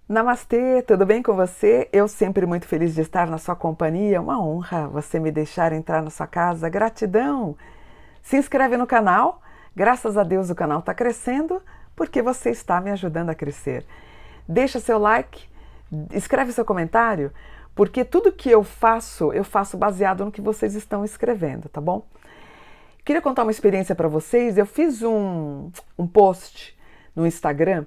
Namastê, tudo bem com você? Eu sempre muito feliz de estar na sua companhia. Uma honra você me deixar entrar na sua casa. Gratidão! Se inscreve no canal. Graças a Deus o canal está crescendo porque você está me ajudando a crescer. Deixa seu like, escreve seu comentário, porque tudo que eu faço baseado no que vocês estão escrevendo, tá bom? Queria contar uma experiência para vocês. Eu fiz um post no Instagram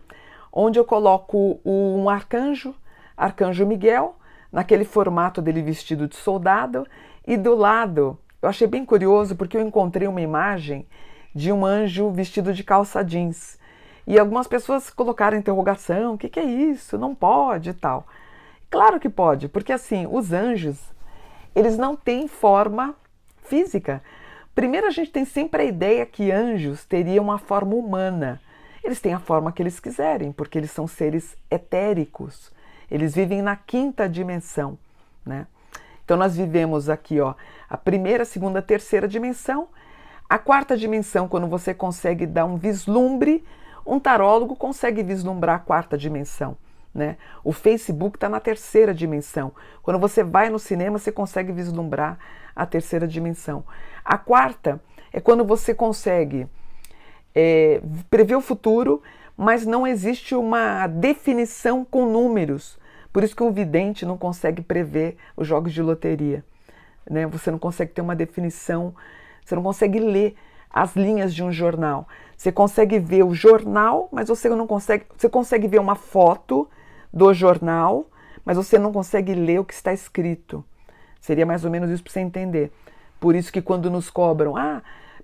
onde eu coloco um arcanjo, Arcanjo Miguel, naquele formato dele vestido de soldado, e do lado, eu achei bem curioso porque eu encontrei uma imagem de um anjo vestido de calça jeans. E algumas pessoas colocaram interrogação, o que é isso? Não pode e tal. Claro que pode, porque assim, os anjos, eles não têm forma física. Primeiro a gente tem sempre a ideia que anjos teriam uma forma humana. Eles têm a forma que eles quiserem, porque eles são seres etéricos. Eles vivem na quinta dimensão, né? Então nós vivemos aqui, ó, a primeira, segunda, terceira dimensão. A quarta dimensão, quando você consegue dar um vislumbre, um tarólogo consegue vislumbrar a quarta dimensão, né? O Facebook está na terceira dimensão. Quando você vai no cinema, você consegue vislumbrar a terceira dimensão. A quarta é quando você consegue prever o futuro, mas não existe uma definição com números. Por isso que um vidente não consegue prever os jogos de loteria, né? Você não consegue ter uma definição, você não consegue ler as linhas de um jornal. Você consegue ver o jornal, mas você não consegue. Você consegue ver uma foto do jornal, mas você não consegue ler o que está escrito. Seria mais ou menos isso para você entender. Por isso que quando nos cobram,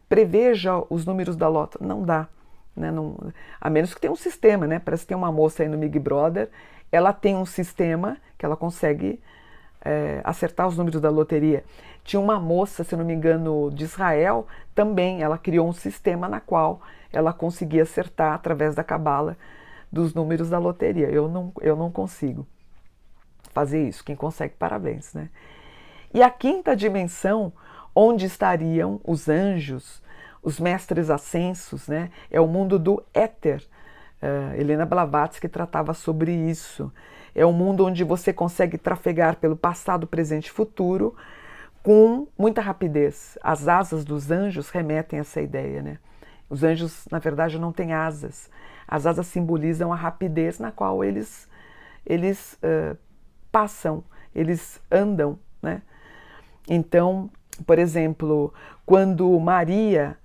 preveja os números da loto. Não dá, né? Não, a menos que tenha um sistema, né? Parece que tem uma moça aí no Big Brother, ela tem um sistema que ela consegue acertar os números da loteria. Tinha uma moça, se não me engano, de Israel, também ela criou um sistema na qual ela conseguia acertar através da cabala dos números da loteria. Eu não consigo fazer isso. Quem consegue, parabéns, né? E a quinta dimensão, onde estariam os anjos, os mestres ascensos, né? É o mundo do éter. Helena Blavatsky tratava sobre isso. É um mundo onde você consegue trafegar pelo passado, presente e futuro com muita rapidez. As asas dos anjos remetem a essa ideia, né? Os anjos, na verdade, não têm asas. As asas simbolizam a rapidez na qual eles passam, eles andam, né? Então, por exemplo, quando Maria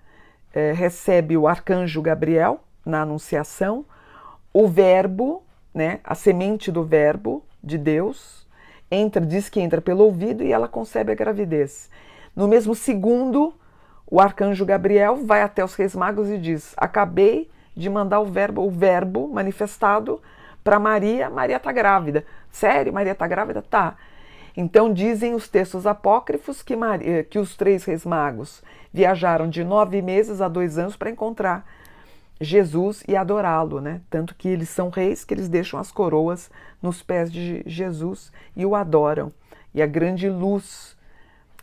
recebe o arcanjo Gabriel na Anunciação, o verbo, né, a semente do verbo de Deus, diz que entra pelo ouvido e ela concebe a gravidez. No mesmo segundo, o arcanjo Gabriel vai até os Reis Magos e diz: acabei de mandar o verbo manifestado para Maria, Maria está grávida. Sério? Maria está grávida? Tá. Então dizem os textos apócrifos que os 3 Reis Magos viajaram de 9 meses a 2 anos para encontrar Jesus e adorá-lo, né? Tanto que eles são reis que eles deixam as coroas nos pés de Jesus e o adoram. E a grande luz,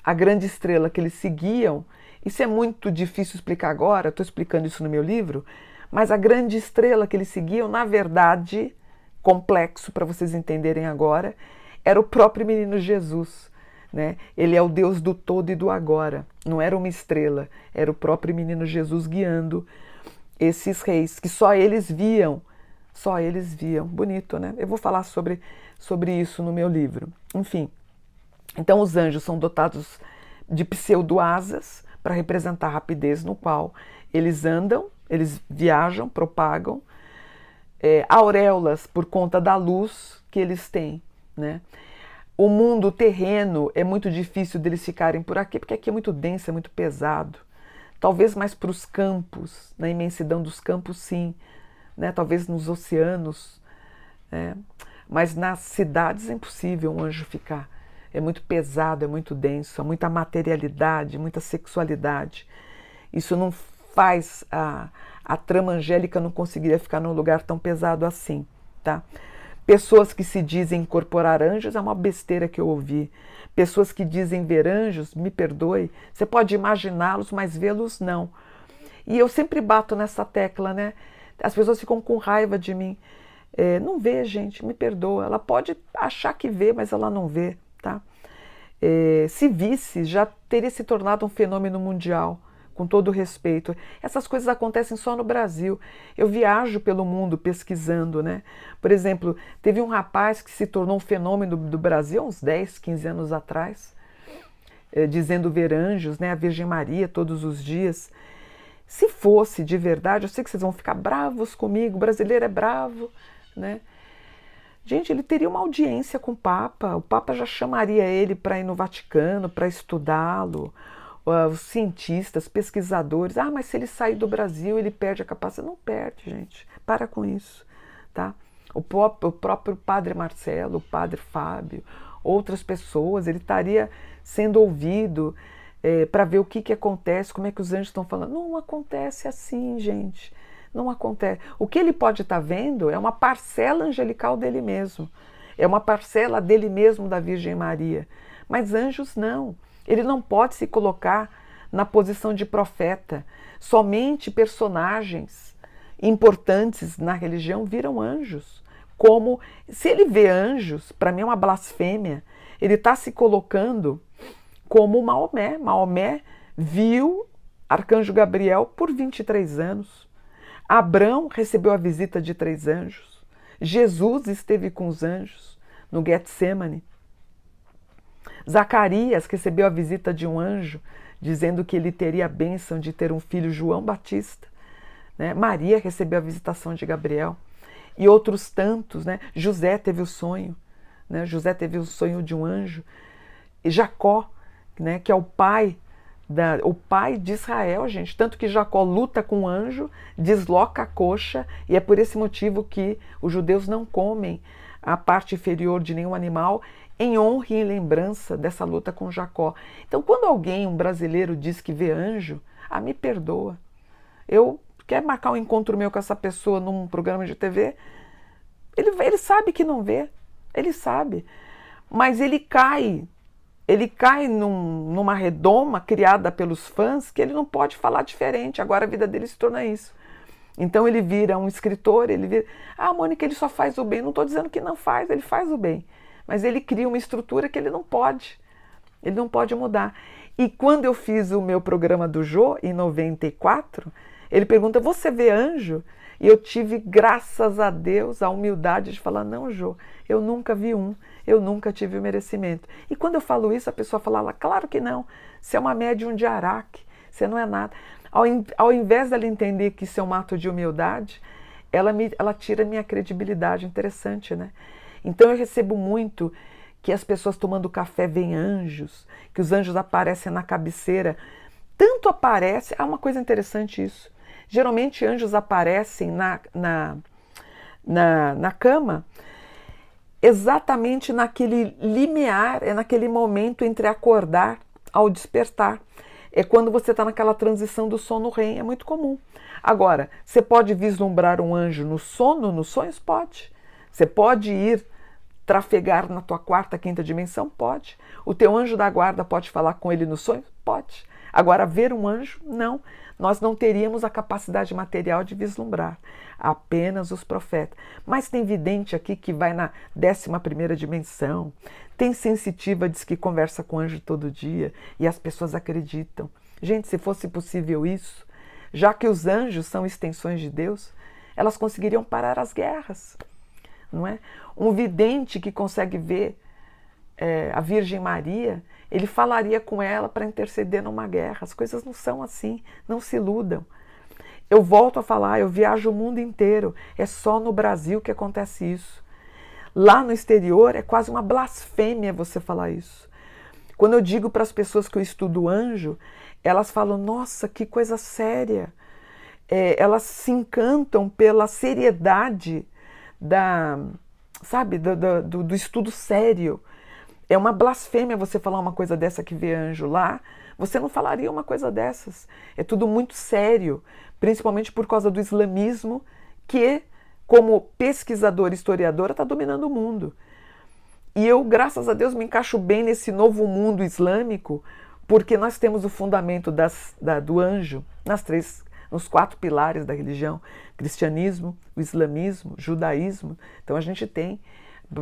a grande estrela que eles seguiam, isso é muito difícil explicar agora, estou explicando isso no meu livro, mas a grande estrela que eles seguiam, na verdade, complexo para vocês entenderem agora, era o próprio menino Jesus, né? Ele é o Deus do todo e do agora. Não era uma estrela, era o próprio menino Jesus guiando esses reis, que só eles viam. Só eles viam. Bonito, né? Eu vou falar sobre isso no meu livro. Enfim, então os anjos são dotados de pseudo-asas para representar a rapidez no qual eles andam, eles viajam, propagam, auréolas por conta da luz que eles têm, né? O mundo terreno é muito difícil deles ficarem por aqui, porque aqui é muito denso, é muito pesado. Talvez mais para os campos, na imensidão dos campos, sim, né? Talvez nos oceanos, né? Mas nas cidades é impossível um anjo ficar. É muito pesado, é muito denso, há muita materialidade, muita sexualidade. Isso não faz a trama angélica não conseguiria ficar num lugar tão pesado assim, tá? Pessoas que se dizem incorporar anjos é uma besteira que eu ouvi. Pessoas que dizem ver anjos, me perdoe, você pode imaginá-los, mas vê-los não. E eu sempre bato nessa tecla, né? As pessoas ficam com raiva de mim. Não vê, gente, me perdoa. Ela pode achar que vê, mas ela não vê, tá? Se visse, já teria se tornado um fenômeno mundial, com todo o respeito. Essas coisas acontecem só no Brasil. Eu viajo pelo mundo pesquisando, né? Por exemplo, teve um rapaz que se tornou um fenômeno do Brasil há uns 10, 15 anos atrás, dizendo ver anjos, né? A Virgem Maria todos os dias. Se fosse de verdade, eu sei que vocês vão ficar bravos comigo, o brasileiro é bravo, né? Gente, ele teria uma audiência com o Papa já chamaria ele para ir no Vaticano, para estudá-lo, os cientistas, pesquisadores. Ah, mas se ele sair do Brasil, ele perde a capacidade. Não perde, gente, para com isso, tá? O próprio Padre Marcelo, o Padre Fábio, outras pessoas, ele estaria sendo ouvido para ver o que acontece, como é que os anjos estão falando. Não acontece assim, gente. Não acontece. O que ele pode estar vendo é uma parcela angelical dele mesmo. É uma parcela dele mesmo, da Virgem Maria. Mas anjos não. Ele não pode se colocar na posição de profeta. Somente personagens importantes na religião viram anjos. Como, se ele vê anjos, para mim é uma blasfêmia. Ele está se colocando como Maomé. Maomé viu Arcanjo Gabriel por 23 anos. Abrão recebeu a visita de 3 anjos. Jesus esteve com os anjos no Getsemane. Zacarias recebeu a visita de um anjo, dizendo que ele teria a bênção de ter um filho, João Batista. Né? Maria recebeu a visitação de Gabriel. E outros tantos, né? José teve o sonho. Né? José teve o sonho de um anjo. E Jacó, né? Que é o pai de Israel, gente. Tanto que Jacó luta com o anjo, desloca a coxa, e é por esse motivo que os judeus não comem a parte inferior de nenhum animal, em honra e em lembrança dessa luta com Jacó. Então, quando um brasileiro, diz que vê anjo, me perdoa. Eu quero marcar um encontro meu com essa pessoa num programa de TV, ele sabe que não vê, ele sabe, mas ele cai numa redoma criada pelos fãs que ele não pode falar diferente. Agora a vida dele se torna isso. Então ele vira um escritor, Mônica, ele só faz o bem. Não estou dizendo que não faz, ele faz o bem. Mas ele cria uma estrutura que ele não pode mudar. E quando eu fiz o meu programa do Jô, em 94, ele pergunta, você vê anjo? E eu tive, graças a Deus, a humildade de falar, não, Jô, eu nunca vi um, eu nunca tive o merecimento. E quando eu falo isso, a pessoa fala, claro que não, você é uma médium de Araque, você não é nada. Ao invés dela entender que isso é um ato de humildade, ela tira a minha credibilidade. Interessante, né? Então eu recebo muito que as pessoas tomando café veem anjos, que os anjos aparecem na cabeceira. Tanto aparece, uma coisa interessante isso. Geralmente anjos aparecem na cama, exatamente naquele limiar, naquele momento entre acordar ao despertar. É quando você está naquela transição do sono REM, é muito comum. Agora, você pode vislumbrar um anjo no sono, nos sonhos? Pode. Você pode ir trafegar na tua quarta, quinta dimensão? Pode. O teu anjo da guarda pode falar com ele no sonho? Pode. Agora, ver um anjo? Não. Nós não teríamos a capacidade material de vislumbrar. Apenas os profetas. Mas tem vidente aqui que vai na 11ª dimensão. Tem sensitiva, diz que conversa com anjo todo dia. E as pessoas acreditam. Gente, se fosse possível isso, já que os anjos são extensões de Deus, elas conseguiriam parar as guerras. Não é? Um vidente que consegue ver a Virgem Maria, ele falaria com ela para interceder numa guerra. As coisas não são assim, não se iludam. Eu volto a falar, eu viajo o mundo inteiro, é só no Brasil que acontece isso. Lá no exterior é quase uma blasfêmia você falar isso. Quando eu digo para as pessoas que eu estudo anjo, elas falam, nossa, que coisa séria. Elas se encantam pela seriedade do estudo sério. É uma blasfêmia você falar uma coisa dessa que vê anjo lá. Você não falaria uma coisa dessas. É tudo muito sério, principalmente por causa do islamismo, que, como pesquisadora e historiadora, está dominando o mundo. E eu, graças a Deus, me encaixo bem nesse novo mundo islâmico, porque nós temos o fundamento do anjo nas 3 nos 4 pilares da religião: cristianismo, o islamismo, o judaísmo. Então a gente tem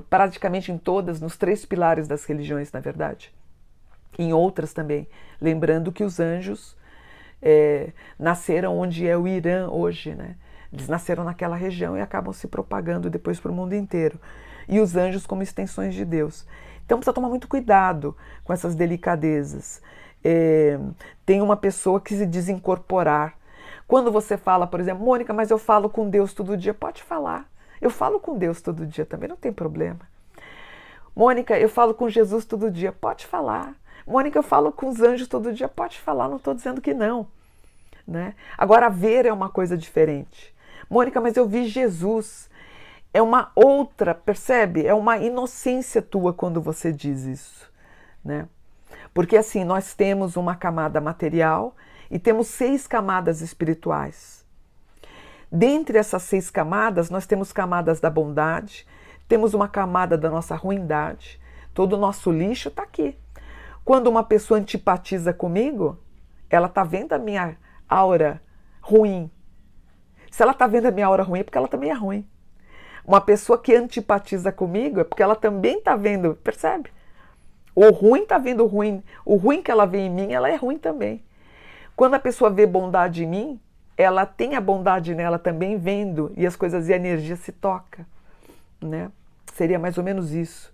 praticamente em todas, nos 3 pilares das religiões, na verdade. Em outras também. Lembrando que os anjos nasceram onde é o Irã hoje, né? Eles nasceram naquela região e acabam se propagando depois para o mundo inteiro. E os anjos como extensões de Deus. Então precisa tomar muito cuidado com essas delicadezas. Tem uma pessoa que se diz incorporar. Quando você fala, por exemplo, Mônica, mas eu falo com Deus todo dia. Pode falar. Eu falo com Deus todo dia também, não tem problema. Mônica, eu falo com Jesus todo dia. Pode falar. Mônica, eu falo com os anjos todo dia. Pode falar, não estou dizendo que não. Né? Agora, ver é uma coisa diferente. Mônica, mas eu vi Jesus. É uma outra, percebe? É uma inocência tua quando você diz isso. Né? Porque assim, nós temos uma camada material e temos 6 camadas espirituais. Dentre essas 6 camadas, nós temos camadas da bondade, temos uma camada da nossa ruindade, todo o nosso lixo está aqui. Quando uma pessoa antipatiza comigo, ela está vendo a minha aura ruim. Se ela está vendo a minha aura ruim, é porque ela também é ruim. Uma pessoa que antipatiza comigo é porque ela também está vendo, percebe? O ruim está vendo o ruim que ela vê em mim, ela é ruim também. Quando a pessoa vê bondade em mim, ela tem a bondade nela também vendo, e as coisas e a energia se toca, né? Seria mais ou menos isso.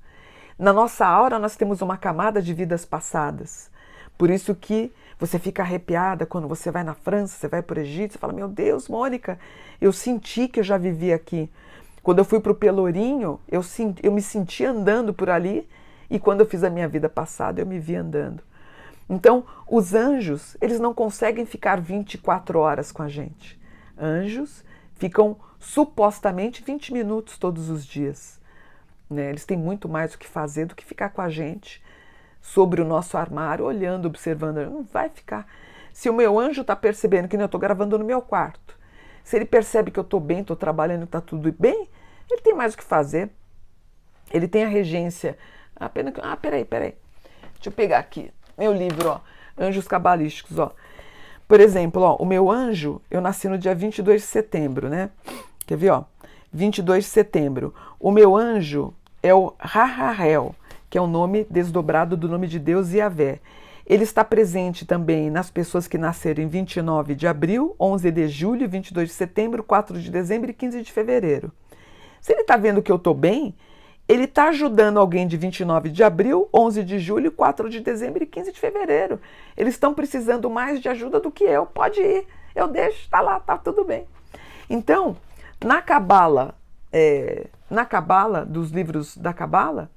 Na nossa aura nós temos uma camada de vidas passadas. Por isso que você fica arrepiada quando você vai na França, você vai para o Egito, você fala, meu Deus, Mônica, eu senti que eu já vivi aqui. Quando eu fui para o Pelourinho, eu me senti andando por ali, e quando eu fiz a minha vida passada, eu me vi andando. Então, os anjos, eles não conseguem ficar 24 horas com a gente. Anjos ficam supostamente 20 minutos todos os dias. Né? Eles têm muito mais o que fazer do que ficar com a gente sobre o nosso armário, olhando, observando. Não vai ficar. Se o meu anjo está percebendo que eu estou gravando no meu quarto, se ele percebe que eu estou bem, estou trabalhando, está tudo bem, ele tem mais o que fazer. Ele tem a regência. Peraí. Deixa eu pegar aqui. Meu livro, ó, Anjos Cabalísticos, ó. Por exemplo, ó, o meu anjo, eu nasci no dia 22 de setembro, né? Quer ver, ó? 22 de setembro. O meu anjo é o Rahahel, que é o nome desdobrado do nome de Deus Yahvé. Ele está presente também nas pessoas que nasceram em 29 de abril, 11 de julho, 22 de setembro, 4 de dezembro e 15 de fevereiro. Se ele está vendo que eu estou bem, ele está ajudando alguém de 29 de abril, 11 de julho, 4 de dezembro e 15 de fevereiro. Eles estão precisando mais de ajuda do que eu. Pode ir, eu deixo, está lá, está tudo bem. Então, na Cabala, dos livros da Cabala,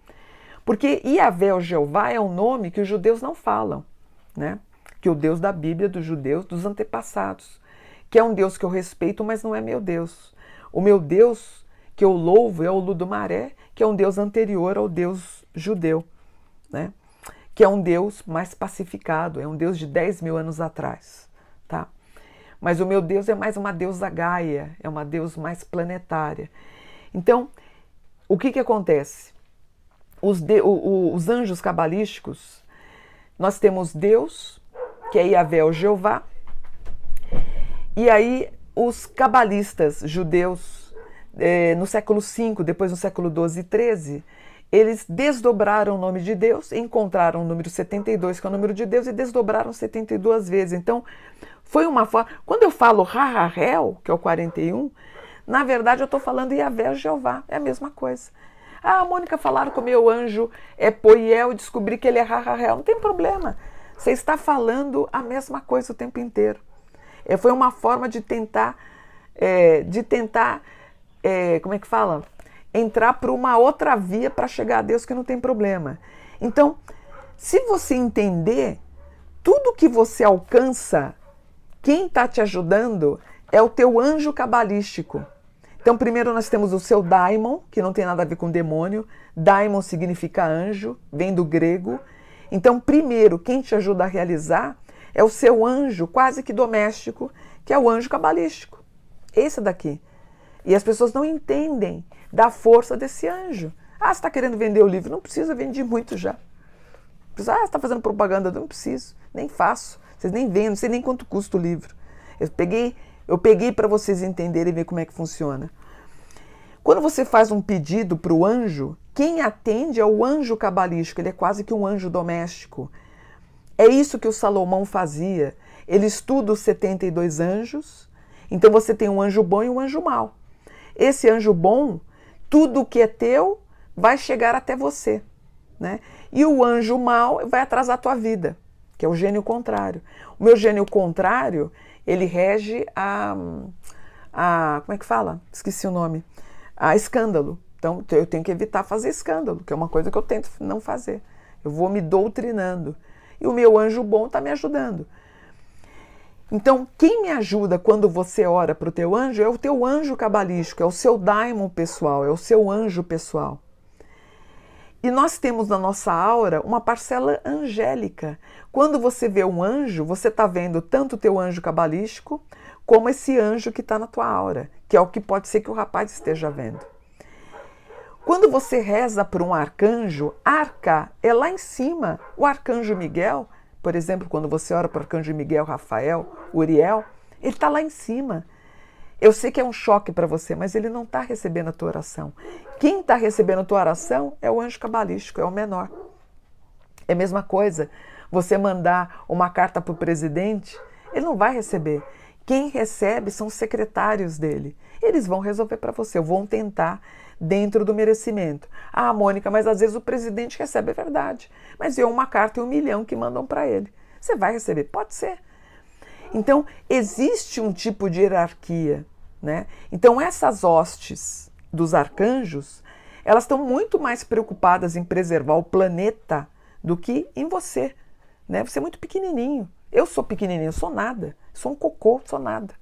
porque Yahvé, ou Jeová, é um nome que os judeus não falam, né? Que é o Deus da Bíblia, dos judeus, dos antepassados, que é um Deus que eu respeito, mas não é meu Deus. O meu Deus que eu louvo é o Ludumaré, que é um Deus anterior ao Deus judeu, né? Que é um Deus mais pacificado, é um Deus de 10 mil anos atrás, tá? Mas o meu Deus é mais uma deusa Gaia, é uma deusa mais planetária. Então, o que acontece? Os anjos cabalísticos, nós temos Deus, que é Yahvé, ou Jeová, e aí os cabalistas judeus, no século V, depois no século XII e XIII, eles desdobraram o nome de Deus, encontraram o número 72, que é o número de Deus, e desdobraram 72 vezes. Então, foi uma forma... Quando eu falo Rahahel, que é o 41, na verdade eu estou falando Yahvé, ou Jeová, é a mesma coisa. Ah, Mônica, falaram que o meu anjo é Poiel e descobri que ele é Rahahel. Não tem problema, você está falando a mesma coisa o tempo inteiro. Foi uma forma de tentar como é que fala? Entrar por uma outra via para chegar a Deus, que não tem problema. Então, se você entender, tudo que você alcança, quem está te ajudando é o teu anjo cabalístico. Então, primeiro nós temos o seu daimon, que não tem nada a ver com demônio. Daimon significa anjo, vem do grego. Então, primeiro, quem te ajuda a realizar é o seu anjo quase que doméstico, que é o anjo cabalístico. Esse daqui. E as pessoas não entendem da força desse anjo. Ah, você está querendo vender o livro? Não precisa, vendi muito já. Você está fazendo propaganda? Não preciso, nem faço. Vocês nem vendem, não sei nem quanto custa o livro. Eu peguei para vocês entenderem e ver como é que funciona. Quando você faz um pedido para o anjo, quem atende é o anjo cabalístico, ele é quase que um anjo doméstico. É isso que o Salomão fazia. Ele estuda os 72 anjos, então você tem um anjo bom e um anjo mau. Esse anjo bom, tudo que é teu vai chegar até você, né? E o anjo mau vai atrasar a tua vida, que é o gênio contrário. O meu gênio contrário, ele rege como é que fala? Esqueci o nome. A escândalo. Então eu tenho que evitar fazer escândalo, que é uma coisa que eu tento não fazer. Eu vou me doutrinando. E o meu anjo bom está me ajudando. Então, quem me ajuda quando você ora para o teu anjo é o teu anjo cabalístico, é o seu daimon pessoal, é o seu anjo pessoal. E nós temos na nossa aura uma parcela angélica. Quando você vê um anjo, você está vendo tanto o teu anjo cabalístico, como esse anjo que está na tua aura, que é o que pode ser que o rapaz esteja vendo. Quando você reza por um arcanjo, arca é lá em cima. O arcanjo Miguel, por exemplo, quando você ora para o arcanjo Miguel, Rafael, Uriel, ele está lá em cima. Eu sei que é um choque para você, mas ele não está recebendo a tua oração. Quem está recebendo a tua oração é o anjo cabalístico, é o menor. É a mesma coisa, você mandar uma carta para o presidente, ele não vai receber. Quem recebe são os secretários dele. Eles vão resolver para você, vão tentar dentro do merecimento. Ah, Mônica, mas às vezes o presidente recebe, é verdade. Mas é uma carta e 1 milhão que mandam para ele. Você vai receber? Pode ser. Então, existe um tipo de hierarquia, né? Então, essas hostes dos arcanjos, elas estão muito mais preocupadas em preservar o planeta do que em você, né? Você é muito pequenininho. Eu sou pequenininho, eu sou nada. Sou um cocô, sou nada.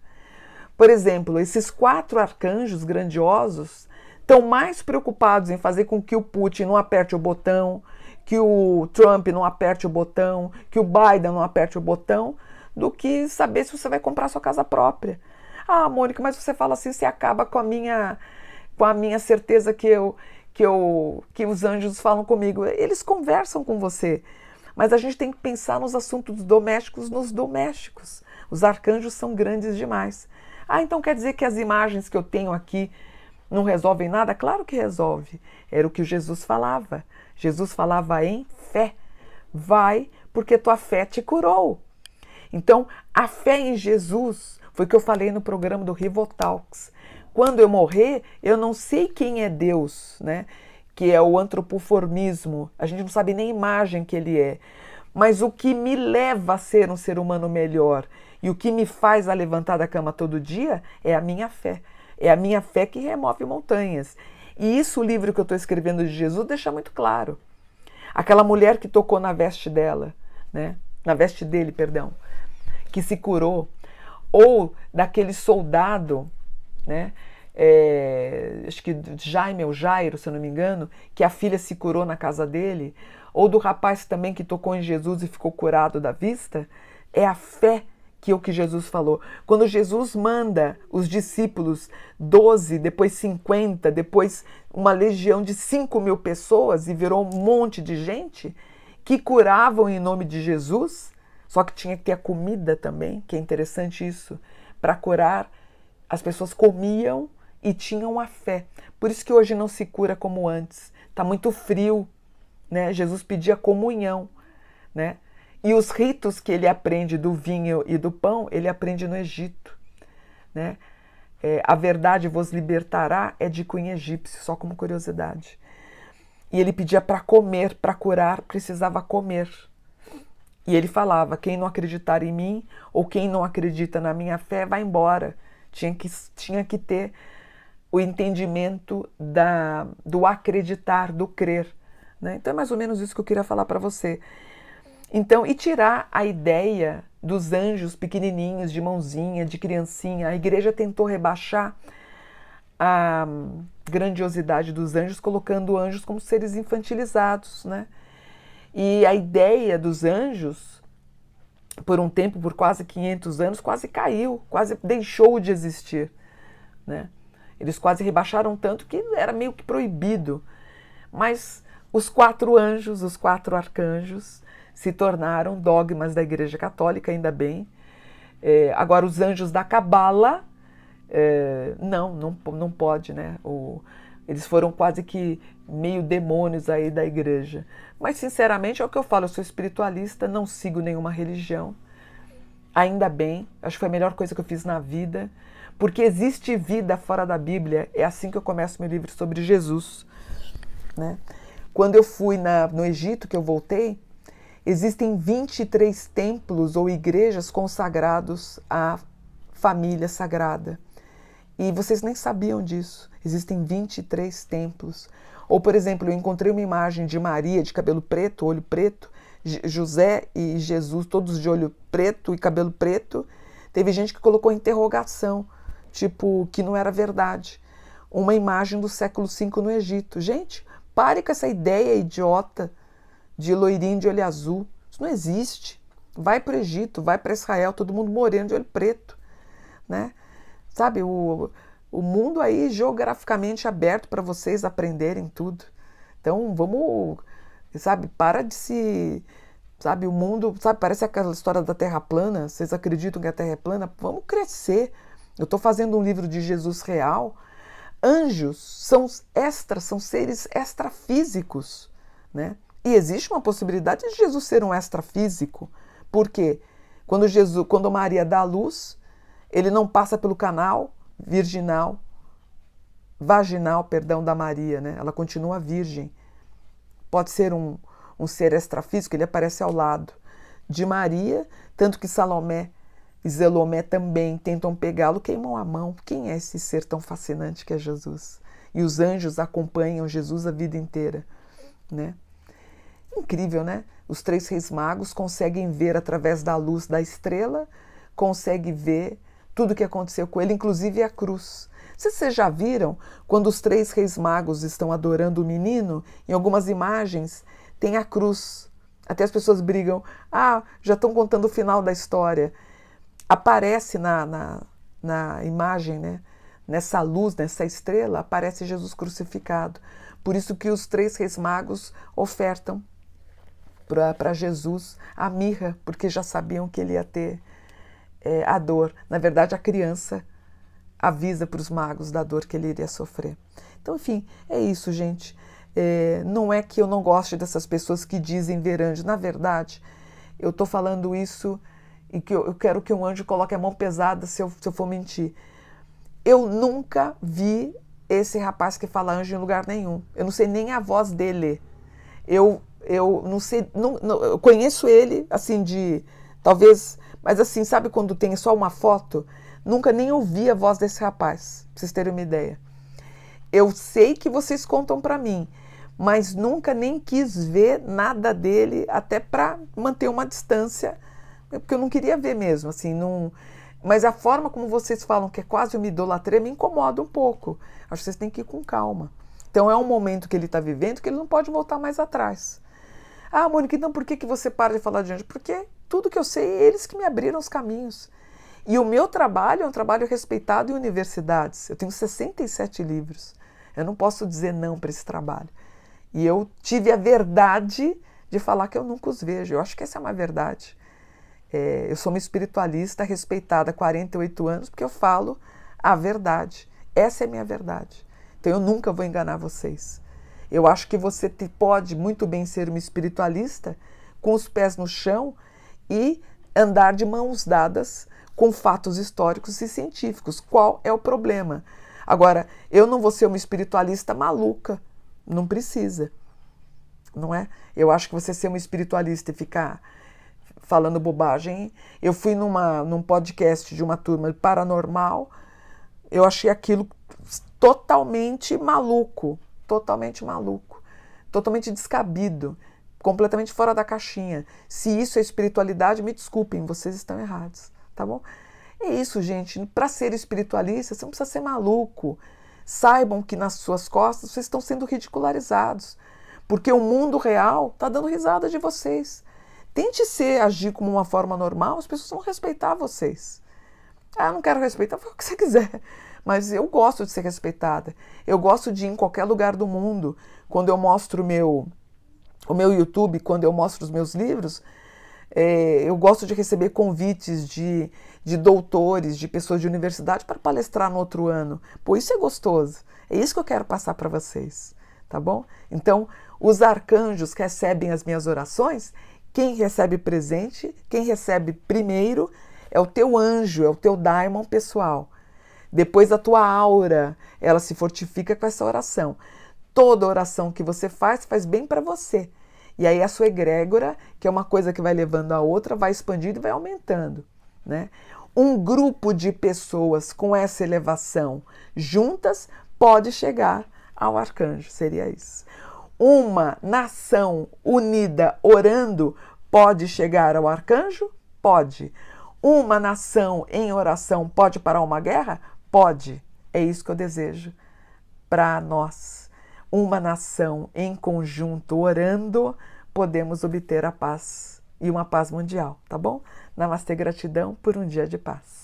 Por exemplo, esses 4 arcanjos grandiosos estão mais preocupados em fazer com que o Putin não aperte o botão, que o Trump não aperte o botão, que o Biden não aperte o botão, do que saber se você vai comprar sua casa própria. Ah, Mônica, mas você fala assim, você acaba com a minha certeza que os anjos falam comigo. Eles conversam com você, mas a gente tem que pensar nos assuntos domésticos nos domésticos. Os arcanjos são grandes demais. Ah, então quer dizer que as imagens que eu tenho aqui não resolvem nada? Claro que resolve. Era o que Jesus falava. Jesus falava em fé. Vai, porque tua fé te curou. Então, a fé em Jesus foi o que eu falei no programa do Rivotalks. Quando eu morrer, eu não sei quem é Deus, né? Que é o antropoformismo. A gente não sabe nem a imagem que ele é. Mas o que me leva a ser um ser humano melhor e o que me faz a levantar da cama todo dia é a minha fé. É a minha fé que remove montanhas. E isso o livro que eu estou escrevendo de Jesus deixa muito claro. Aquela mulher que tocou na veste dela, né? Na veste dele, perdão, que se curou. Ou daquele soldado, né? Acho que Jaime ou Jairo, se eu não me engano, que a filha se curou na casa dele. Ou do rapaz também que tocou em Jesus e ficou curado da vista. É a fé que é o que Jesus falou. Quando Jesus manda os discípulos 12, depois 50, depois uma legião de 5.000 pessoas e virou um monte de gente que curavam em nome de Jesus, só que tinha que ter a comida também, que é interessante isso. Para curar, as pessoas comiam e tinham a fé. Por isso que hoje não se cura como antes. Está muito frio, né? Jesus pedia comunhão, né? E os ritos que ele aprende do vinho e do pão, ele aprende no Egito, né? A verdade vos libertará é de cunho egípcio, só como curiosidade. E ele pedia para comer, para curar, precisava comer. E ele falava, quem não acreditar em mim, ou quem não acredita na minha fé, vai embora. Tinha que ter o entendimento do acreditar, do crer, né? Então é mais ou menos isso que eu queria falar para você. Então, e tirar a ideia dos anjos pequenininhos, de mãozinha, de criancinha. A igreja tentou rebaixar a grandiosidade dos anjos, colocando anjos como seres infantilizados, né? E a ideia dos anjos, por um tempo, por quase 500 anos, quase caiu, quase deixou de existir, né? Eles quase rebaixaram tanto que era meio que proibido. Mas os 4 anjos, os 4 arcanjos, se tornaram dogmas da Igreja Católica, ainda bem. Agora, os anjos da Cabala, não pode, né? Eles foram quase que meio demônios aí da igreja. Mas, sinceramente, é o que eu falo, eu sou espiritualista, não sigo nenhuma religião. Ainda bem, acho que foi a melhor coisa que eu fiz na vida, porque existe vida fora da Bíblia. É assim que eu começo meu livro sobre Jesus, né? Quando eu fui no Egito, que eu voltei, existem 23 templos ou igrejas consagrados à família sagrada. E vocês nem sabiam disso. Existem 23 templos. Ou, por exemplo, eu encontrei uma imagem de Maria de cabelo preto, olho preto, José e Jesus, todos de olho preto e cabelo preto. Teve gente que colocou interrogação, tipo, que não era verdade. Uma imagem do século V no Egito. Gente, pare com essa ideia idiota de loirinho de olho azul. Isso não existe. Vai para o Egito, vai para Israel, todo mundo moreno de olho preto, né? Sabe, o mundo aí geograficamente aberto para vocês aprenderem tudo. Então, vamos, sabe, para de se... Sabe, o mundo, sabe, parece aquela história da Terra plana. Vocês acreditam que a Terra é plana? Vamos crescer. Eu estou fazendo um livro de Jesus real. Anjos são seres extrafísicos, né? E existe uma possibilidade de Jesus ser um extrafísico. Por quê? Quando Maria dá a luz, ele não passa pelo canal vaginal, da Maria, né? Ela continua virgem. Pode ser um ser extrafísico, ele aparece ao lado de Maria, tanto que Salomé e Zelomé também tentam pegá-lo, queimam a mão. Quem é esse ser tão fascinante que é Jesus? E os anjos acompanham Jesus a vida inteira, né? Incrível, né? Os 3 reis magos conseguem ver através da luz da estrela, conseguem ver tudo o que aconteceu com ele, inclusive a cruz. Vocês já viram quando os 3 reis magos estão adorando o menino? Em algumas imagens tem a cruz. Até as pessoas brigam. Já estão contando o final da história. Aparece na imagem, né? Nessa luz, nessa estrela, aparece Jesus crucificado. Por isso que os 3 reis magos ofertam para Jesus a mirra, porque já sabiam que ele ia ter a dor. Na verdade, a criança avisa para os magos da dor que ele iria sofrer. Então, enfim, é isso, gente. Não é que eu não goste dessas pessoas que dizem ver anjo. Na verdade, eu estou falando isso e que eu quero que um anjo coloque a mão pesada se eu for mentir. Eu nunca vi esse rapaz que fala anjo em lugar nenhum. Eu não sei nem a voz dele. Eu não sei, eu conheço ele, assim, talvez, mas assim, sabe quando tem só uma foto? Nunca nem ouvi a voz desse rapaz, pra vocês terem uma ideia. Eu sei que vocês contam para mim, mas nunca nem quis ver nada dele, até para manter uma distância, porque eu não queria ver mesmo, assim, não... Mas a forma como vocês falam que é quase uma idolatria me incomoda um pouco. Acho que vocês têm que ir com calma. Então é um momento que ele está vivendo que ele não pode voltar mais atrás. Mônica, então por que você para de falar de anjo? Porque tudo que eu sei é eles que me abriram os caminhos. E o meu trabalho é um trabalho respeitado em universidades. Eu tenho 67 livros. Eu não posso dizer não para esse trabalho. E eu tive a verdade de falar que eu nunca os vejo. Eu acho que essa é uma verdade. Eu sou uma espiritualista respeitada há 48 anos porque eu falo a verdade. Essa é a minha verdade. Então eu nunca vou enganar vocês. Eu acho que você pode muito bem ser uma espiritualista com os pés no chão e andar de mãos dadas com fatos históricos e científicos. Qual é o problema? Agora, eu não vou ser uma espiritualista maluca. Não precisa. Não é? Eu acho que você ser uma espiritualista e ficar falando bobagem. Eu fui num podcast de uma turma paranormal, eu achei aquilo totalmente maluco, totalmente descabido, completamente fora da caixinha. Se isso é espiritualidade, me desculpem, vocês estão errados, tá bom? É isso, gente. Para ser espiritualista, você não precisa ser maluco. Saibam que nas suas costas vocês estão sendo ridicularizados, porque o mundo real está dando risada de vocês. Tente agir como uma forma normal, as pessoas vão respeitar vocês. Não quero respeitar, faz o que você quiser. Mas eu gosto de ser respeitada. Eu gosto de ir em qualquer lugar do mundo. Quando eu mostro o meu YouTube, quando eu mostro os meus livros, Eu gosto de receber convites de doutores, de pessoas de universidade para palestrar no outro ano. Pô, isso é gostoso. É isso que eu quero passar para vocês, tá bom? Então, os arcanjos recebem as minhas orações. Quem recebe presente, quem recebe primeiro é o teu anjo, é o teu daimon pessoal. Depois a tua aura, ela se fortifica com essa oração. Toda oração que você faz bem para você. E aí a sua egrégora, que é uma coisa que vai levando a outra, vai expandindo e vai aumentando, né? Um grupo de pessoas com essa elevação juntas pode chegar ao arcanjo, seria isso. Uma nação unida orando pode chegar ao arcanjo? Pode. Uma nação em oração pode parar uma guerra? Pode. É isso que eu desejo para nós. Uma nação em conjunto orando, podemos obter a paz e uma paz mundial, tá bom? Namastê, gratidão por um dia de paz.